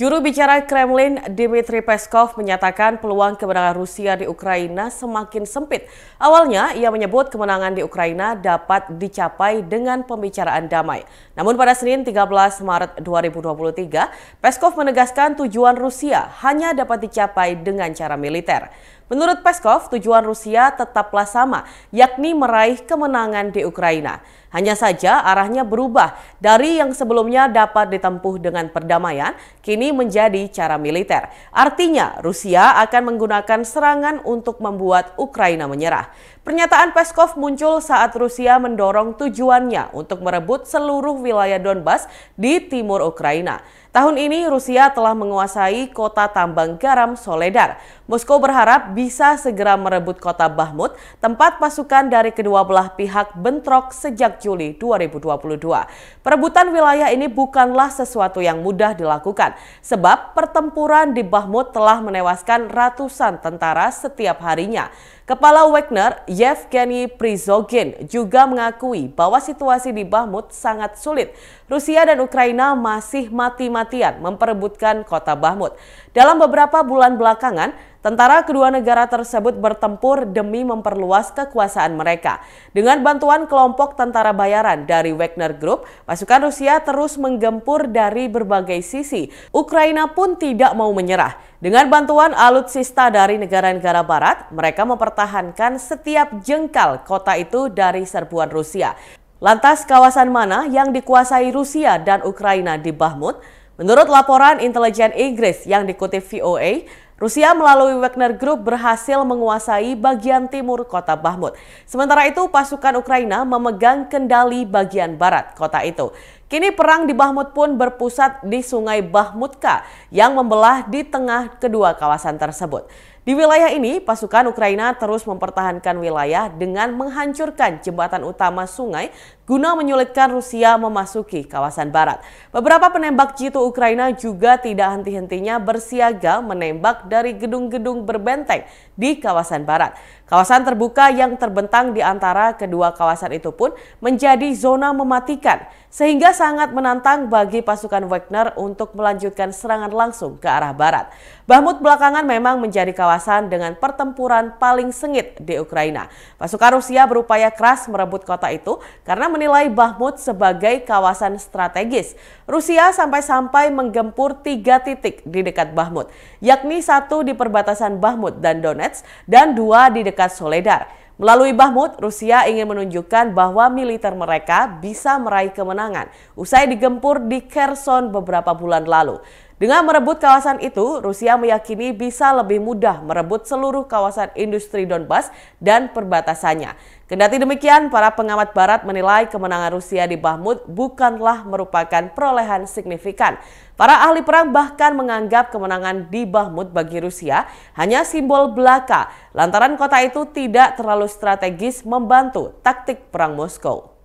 Juru bicara Kremlin, Dmitry Peskov, menyatakan peluang kemenangan Rusia di Ukraina semakin sempit. Awalnya, ia menyebut kemenangan di Ukraina dapat dicapai dengan pembicaraan damai. Namun pada Senin 13 Maret 2023, Peskov menegaskan tujuan Rusia hanya dapat dicapai dengan cara militer. Menurut Peskov, tujuan Rusia tetaplah sama, yakni meraih kemenangan di Ukraina. Hanya saja arahnya berubah dari yang sebelumnya dapat ditempuh dengan perdamaian, kini menjadi cara militer. Artinya, Rusia akan menggunakan serangan untuk membuat Ukraina menyerah. Pernyataan Peskov muncul saat Rusia mendorong tujuannya untuk merebut seluruh wilayah Donbas di timur Ukraina. Tahun ini Rusia telah menguasai kota tambang garam Soledar. Moskow berharap bisa segera merebut kota Bakhmut, tempat pasukan dari kedua belah pihak bentrok sejak Juli 2022. Perebutan wilayah ini bukanlah sesuatu yang mudah dilakukan, sebab pertempuran di Bakhmut telah menewaskan ratusan tentara setiap harinya. Kepala Wagner, Yevgeny Prigozhin, juga mengakui bahwa situasi di Bakhmut sangat sulit. Rusia dan Ukraina masih mati-matian memperebutkan kota Bakhmut. Dalam beberapa bulan belakangan, tentara kedua negara tersebut bertempur demi memperluas kekuasaan mereka. Dengan bantuan kelompok tentara bayaran dari Wagner Group, pasukan Rusia terus menggempur dari berbagai sisi. Ukraina pun tidak mau menyerah. Dengan bantuan alutsista dari negara-negara barat, mereka mempertahankan setiap jengkal kota itu dari serbuan Rusia. Lantas kawasan mana yang dikuasai Rusia dan Ukraina di Bakhmut? Menurut laporan intelijen Inggris yang dikutip VOA, Rusia melalui Wagner Group berhasil menguasai bagian timur kota Bakhmut. Sementara itu, pasukan Ukraina memegang kendali bagian barat kota itu. Kini perang di Bakhmut pun berpusat di Sungai Bakhmutka yang membelah di tengah kedua kawasan tersebut. Di wilayah ini, pasukan Ukraina terus mempertahankan wilayah dengan menghancurkan jembatan utama sungai guna menyulitkan Rusia memasuki kawasan barat. Beberapa penembak jitu Ukraina juga tidak henti-hentinya bersiaga menembak dari gedung-gedung berbenteng di kawasan barat. Kawasan terbuka yang terbentang di antara kedua kawasan itu pun menjadi zona mematikan, sehingga sangat menantang bagi pasukan Wagner untuk melanjutkan serangan langsung ke arah barat. Bakhmut belakangan memang menjadi kawasan dengan pertempuran paling sengit di Ukraina. Pasukan Rusia berupaya keras merebut kota itu karena menilai Bakhmut sebagai kawasan strategis. Rusia sampai-sampai menggempur 3 titik di dekat Bakhmut, yakni 1 di perbatasan Bakhmut dan Donetsk dan 2 di dekat Soledar. Melalui Bakhmut, Rusia ingin menunjukkan bahwa militer mereka bisa meraih kemenangan usai digempur di Kherson beberapa bulan lalu. Dengan merebut kawasan itu, Rusia meyakini bisa lebih mudah merebut seluruh kawasan industri Donbas dan perbatasannya. Kendati demikian, para pengamat barat menilai kemenangan Rusia di Bakhmut bukanlah merupakan perolehan signifikan. Para ahli perang bahkan menganggap kemenangan di Bakhmut bagi Rusia hanya simbol belaka, lantaran kota itu tidak terlalu strategis membantu taktik perang Moskow.